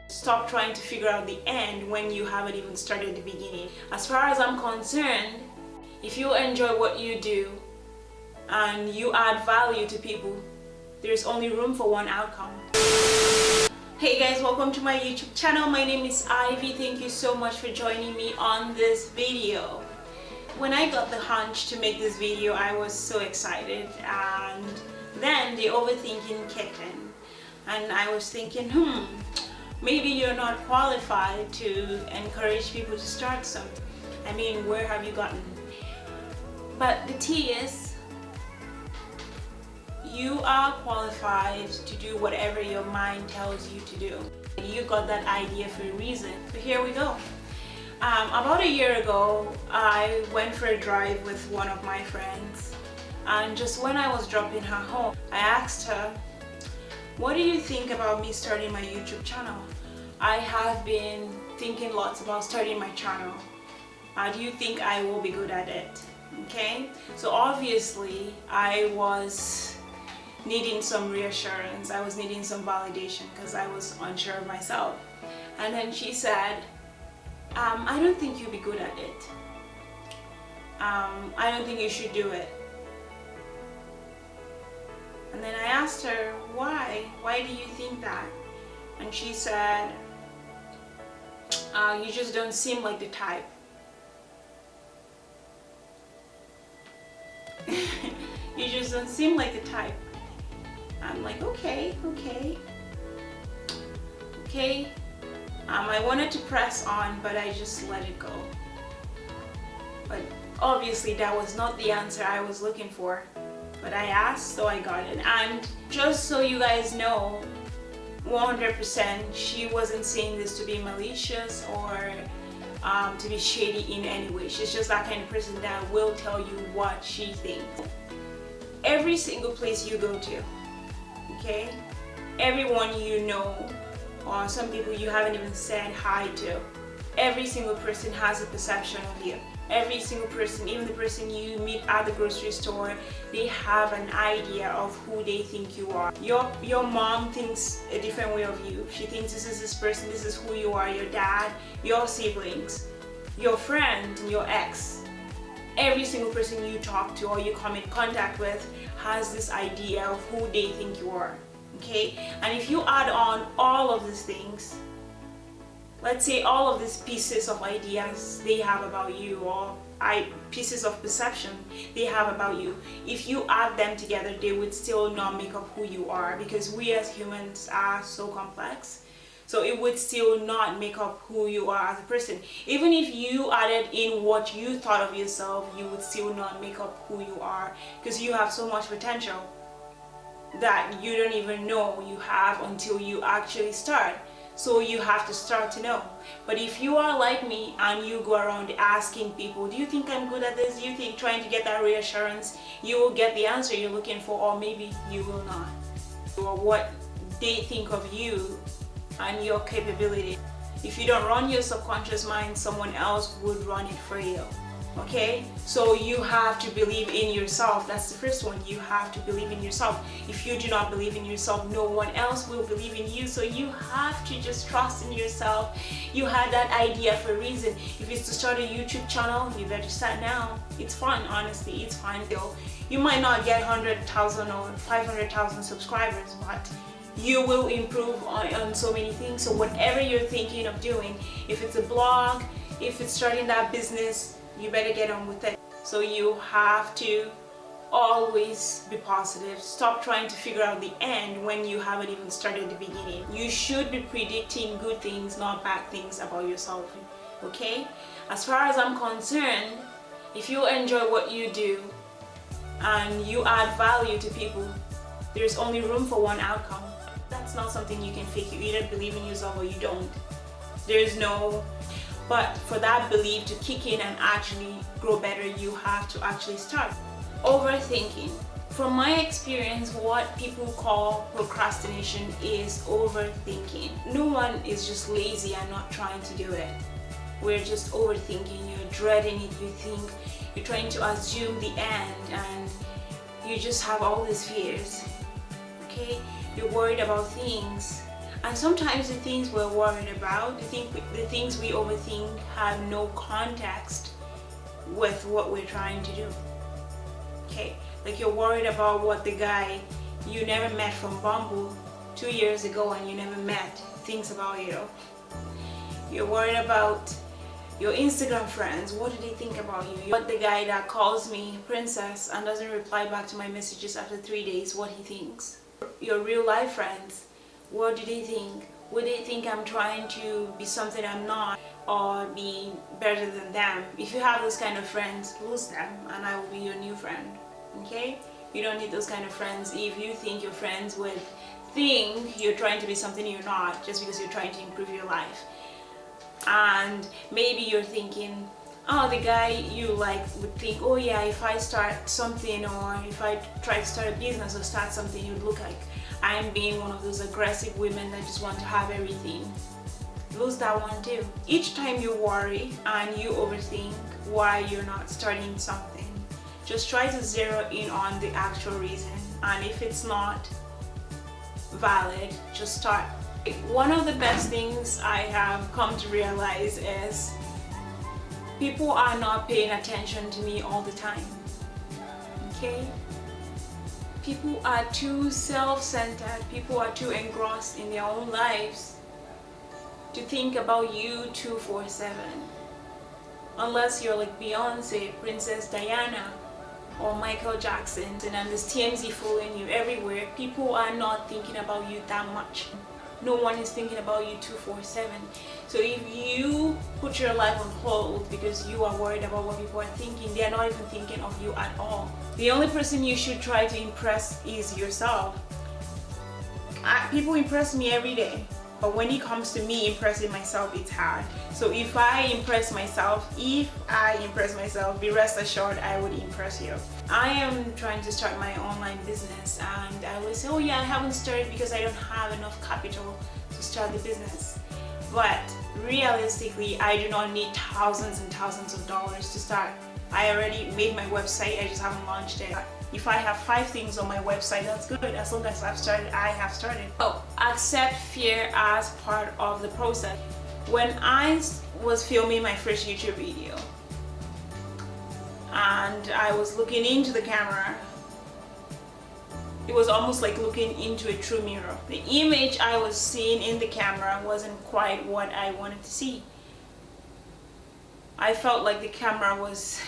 Stop trying to figure out the end when you haven't even started the beginning. As far as I'm concerned, if you enjoy what you do and you add value to people, there's only room for one outcome. Hey guys, welcome to my YouTube channel. My name is Ivy. Thank you so much for joining me on this video. When I got the hunch to make this video, I was so excited, and then the overthinking kicked in, and I was thinking, maybe you're not qualified to encourage people to start something. I mean, where have you gotten? But the tea is, you are qualified to do whatever your mind tells you to do. You got that idea for a reason. So here we go. About a year ago, I went for a drive with one of my friends, and just when I was dropping her home, I asked her, what do you think about me starting my YouTube channel? I have been thinking lots about starting my channel. Do you think I will be good at it? Okay, so obviously I was needing some reassurance. I was needing some validation because I was unsure of myself. And then she said, I don't think you'll be good at it. I don't think you should do it. And then I asked her, why? Why do you think that? And she said, you just don't seem like the type. You just don't seem like the type. I'm like, okay. I wanted to press on, but I just let it go. But obviously that was not the answer I was looking for. But I asked, so I got it. And just so you guys know, 100% she wasn't saying this to be malicious or to be shady in any way. She's just that kind of person that will tell you what she thinks. Every single place you go to, okay, everyone you know, or some people you haven't even said hi to, every single person has a perception of you. Every single person, even the person you meet at the grocery store, they have an idea of who they think you are. Your mom thinks a different way of you. She thinks this person, this is who you are. Your dad, your siblings, your friend, your ex. Every single person you talk to or you come in contact with has this idea of who they think you are. Okay? And if you add on all of these things, let's say all of these pieces of ideas they have about you, or pieces of perception they have about you, if you add them together, they would still not make up who you are, because we as humans are so complex. So it would still not make up who you are as a person. Even if you added in what you thought of yourself, you would still not make up who you are, because you have so much potential that you don't even know you have until you actually start. So you have to start to know. But if you are like me and you go around asking people, do you think I'm good at this? Do you think, trying to get that reassurance, you will get the answer you're looking for, or maybe you will not. Or what they think of you and your capability. If you don't run your subconscious mind, someone else would run it for you. Okay, so you have to believe in yourself. That's the first one. You have to believe in yourself. If you do not believe in yourself, no one else will believe in you. So you have to just trust in yourself. You had that idea for a reason. If it's to start a YouTube channel, you better start now. It's fun, honestly. It's fun. You might not get 100,000 or 500,000 subscribers, but you will improve on so many things. So whatever you're thinking of doing, if it's a blog, if it's starting that business, you better get on with it. So you have to always be positive. Stop trying to figure out the end when you haven't even started the beginning. You should be predicting good things, not bad things about yourself. Okay? As far as I'm concerned, if you enjoy what you do and you add value to people, there's only room for one outcome. That's not something you can fake. You either believe in yourself or you don't. But for that belief to kick in and actually grow better, you have to actually start. Overthinking. From my experience, what people call procrastination is overthinking. No one is just lazy and not trying to do it. We're just overthinking. You're dreading it. You think you're trying to assume the end, and you just have all these fears. Okay? You're worried about things And sometimes the things we're worried about, the things we overthink have no context with what we're trying to do. Okay, like you're worried about what the guy you never met from Bumble 2 years ago and you never met thinks about you. You're worried about your Instagram friends. What do they think about you? What the guy that calls me princess and doesn't reply back to my messages after 3 days, what he thinks. Your real life friends, what do they think? Would they think I'm trying to be something I'm not or be better than them? If you have those kind of friends, lose them and I will be your new friend. Okay? You don't need those kind of friends if you think your friends would think you're trying to be something you're not just because you're trying to improve your life. And maybe you're thinking, oh, the guy you like would think, oh yeah, if I start something or if I try to start a business or start something, it would look like I'm being one of those aggressive women that just want to have everything. Lose that one too. Each time you worry and you overthink why you're not starting something, just try to zero in on the actual reason, and if it's not valid, just start. One of the best things I have come to realize is people are not paying attention to me all the time. Okay? People are too self-centered, people are too engrossed in their own lives to think about you 24/7. Unless you're like Beyonce, Princess Diana, or Michael Jackson, and there's TMZ following you everywhere, people are not thinking about you that much. No one is thinking about you 24/7. So if you put your life on hold because you are worried about what people are thinking, they are not even thinking of you at all. The only person you should try to impress is yourself. People impress me every day, but when it comes to me impressing myself, it's hard. So if I impress myself, be rest assured I would impress you. I am trying to start my online business and I will say, oh yeah, I haven't started because I don't have enough capital to start the business. But realistically, I do not need thousands and thousands of dollars to start. I already made my website, I just haven't launched it. If I have 5 things on my website, that's good. As long as I've started, I have started. Oh, accept fear as part of the process. When I was filming my first YouTube video and I was looking into the camera, it was almost like looking into a true mirror. The image I was seeing in the camera wasn't quite what I wanted to see. I felt like the camera was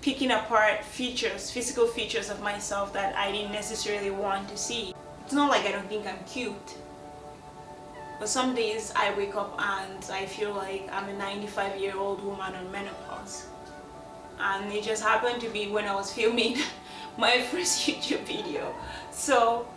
picking apart physical features of myself that I didn't necessarily want to see. It's not like I don't think I'm cute, but some days I wake up and I feel like I'm a 95-year-old woman on menopause. And it just happened to be when I was filming my first YouTube video. So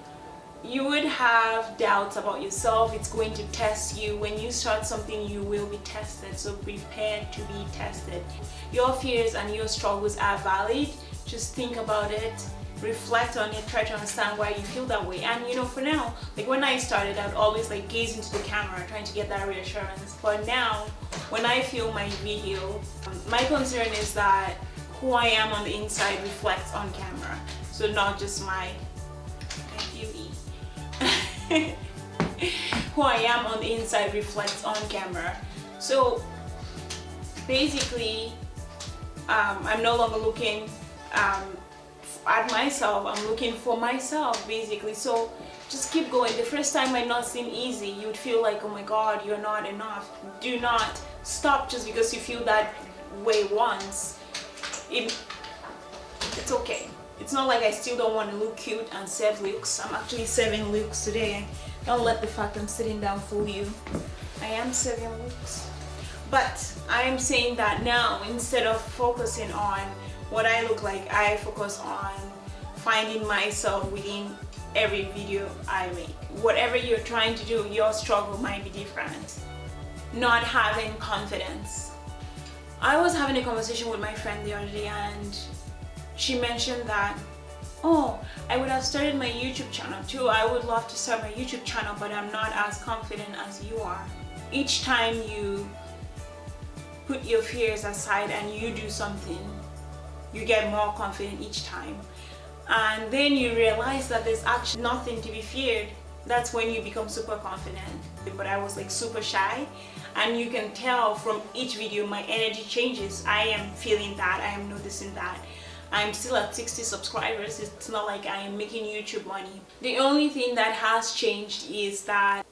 you would have doubts about yourself. It's going to test you. When you start something, you will be tested, so prepare to be tested. Your fears and your struggles are valid. Just think about it, reflect on it, try to understand why you feel that way. And you know, for now, like when I started, I'd always like gaze into the camera trying to get that reassurance. But now when I film my video, my concern is that who I am on the inside reflects on camera, so not just my beauty. Who I am on the inside reflects on camera. So basically, I'm no longer looking at myself, I'm looking for myself basically. So just keep going. The first time might not seem easy. You would feel like, oh my god, you're not enough. Do not stop just because you feel that way once. It's okay. It's not like I still don't want to look cute and serve looks. I'm actually serving looks today. Don't let the fact I'm sitting down fool you. I am serving looks. But I am saying that now, instead of focusing on what I look like, I focus on finding myself within every video I make. Whatever you're trying to do, your struggle might be different. Not having confidence. I was having a conversation with my friend the other day and she mentioned that, oh, I would have started my YouTube channel too. I would love to start my YouTube channel, but I'm not as confident as you are. Each time you put your fears aside and you do something, you get more confident each time. And then you realize that there's actually nothing to be feared. That's when you become super confident. But I was like super shy, and you can tell from each video my energy changes. I am feeling that, I am noticing that. I'm still at 60 subscribers. It's not like I am making YouTube money. The only thing that has changed is that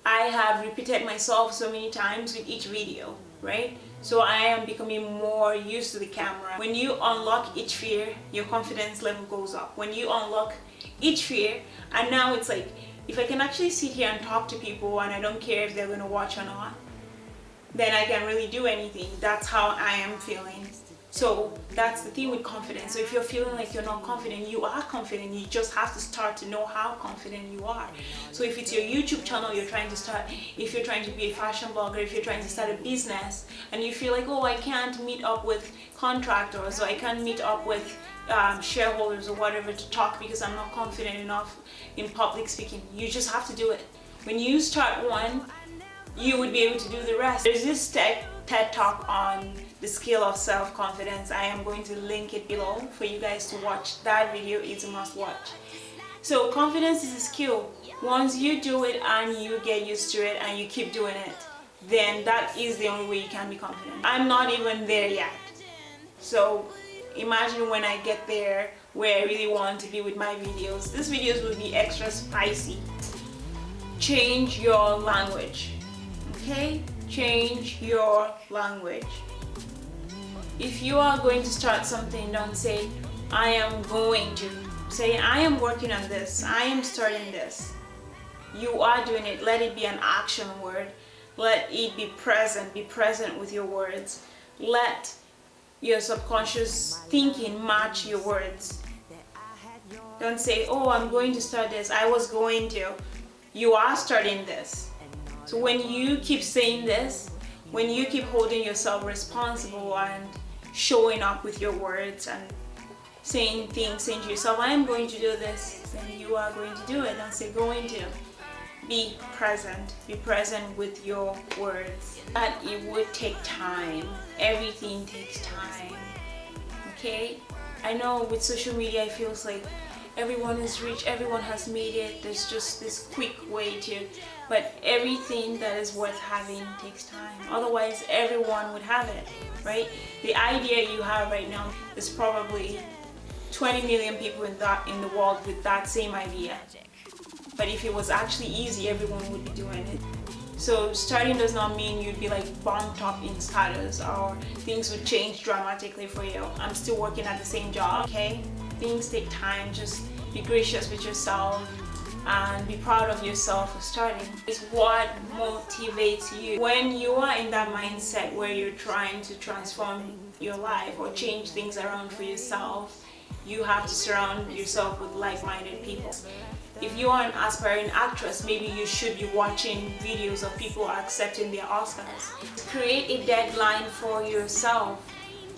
I have repeated myself so many times with each video, right? So I am becoming more used to the camera. When you unlock each fear, your confidence level goes up. When you unlock each fear, and now it's like, if I can actually sit here and talk to people and I don't care if they're going to watch or not, then I can really do anything. That's how I am feeling. So that's the thing with confidence. So if you're feeling like you're not confident, you are confident. You just have to start to know how confident you are. So if it's your YouTube channel you're trying to start, if you're trying to be a fashion blogger, if you're trying to start a business, and you feel like, oh, I can't meet up with contractors, or I can't meet up with shareholders or whatever to talk because I'm not confident enough in public speaking, you just have to do it. When you start one, you would be able to do the rest. There's this TED Talk on the skill of self-confidence. I am going to link it below for you guys to watch. That video is a must watch. So confidence is a skill. Once you do it and you get used to it and you keep doing it, then that is the only way you can be confident. I'm not even there yet. So imagine when I get there where I really want to be with my videos. These videos will be extra spicy. Change your language. Okay? Change your language. If you are going to start something, don't say, I am going to. Say, I am working on this. I am starting this. You are doing it. Let it be an action word. Let it be present. Be present with your words. Let your subconscious thinking match your words. Don't say, oh, I'm going to start this. I was going to. You are starting this. So when you keep saying this, when you keep holding yourself responsible and showing up with your words and saying things, saying to yourself, I am going to do this, then you are going to do it. Don't say going to. Be present. Be present with your words. That it would take time. Everything takes time. Okay? I know with social media it feels like everyone is rich, everyone has made it, there's just this quick way to, but everything that is worth having takes time. Otherwise everyone would have it, right? The idea you have right now is probably 20 million people in the world with that same idea. But if it was actually easy, everyone would be doing it. So starting does not mean you'd be like bumped up in status or things would change dramatically for you. I'm still working at the same job, okay? Things take time. Just be gracious with yourself and be proud of yourself for starting. It's what motivates you. When you are in that mindset where you're trying to transform your life or change things around for yourself, you have to surround yourself with like-minded people. If you are an aspiring actress, maybe you should be watching videos of people accepting their Oscars. Create a deadline for yourself.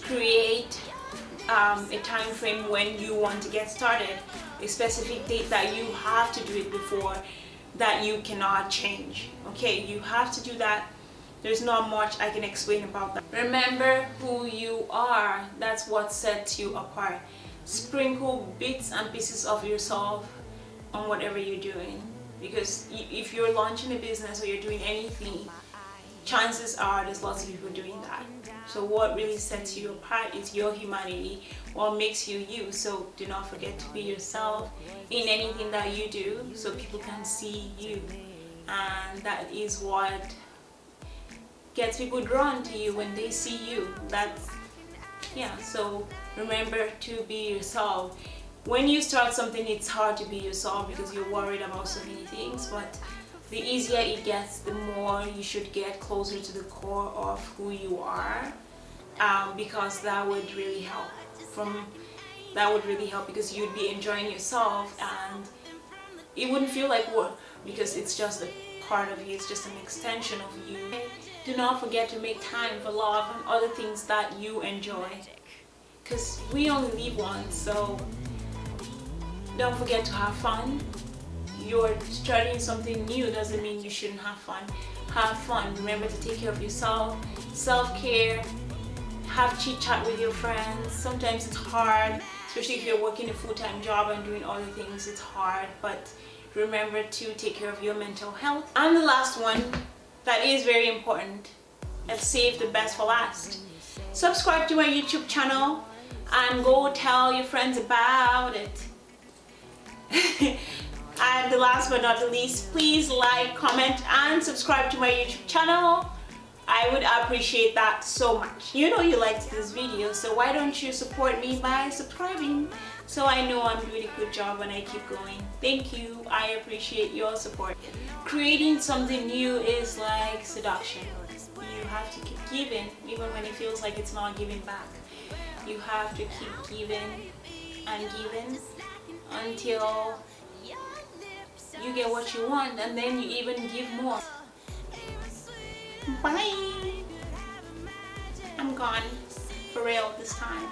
Create a time frame when you want to get started. A specific date that you have to do it before, that you cannot change. Okay, you have to do that. There's not much I can explain about that. Remember who you are. That's what sets you apart. Sprinkle bits and pieces of yourself on whatever you're doing, because if you're launching a business or you're doing anything, chances are there's lots of people doing that. So what really sets you apart is your humanity, what makes you you. So do not forget to be yourself in anything that you do so people can see you, and that is what gets people drawn to you when they see you. So remember to be yourself. When you start something, it's hard to be yourself because you're worried about so many things, but the easier it gets, the more you should get closer to the core of who you are, because that would really help. Because you'd be enjoying yourself and it wouldn't feel like work because it's just a part of you, it's just an extension of you. Do not forget to make time for love and other things that you enjoy, because we only live once, so don't forget to have fun. You're starting something new doesn't mean you shouldn't have fun. Have fun. Remember to take care of yourself. Self-care. Have chit-chat with your friends. Sometimes it's hard, especially if you're working a full-time job and doing other things. It's hard, but Remember to take care of your mental health. And the last one that is very important, and save the best for last. Subscribe to my YouTube channel and go tell your friends about it. And the last but not the least, please like, comment and subscribe to my YouTube channel. I would appreciate that so much. You know you liked this video, so why don't you support me by subscribing, so I know I'm doing a good job and I keep going. Thank you. I appreciate your support. Creating something new is like seduction. You have to keep giving even when it feels like it's not giving back. You have to keep giving and giving until you get what you want, and then you even give more. Bye. I'm gone for real this time.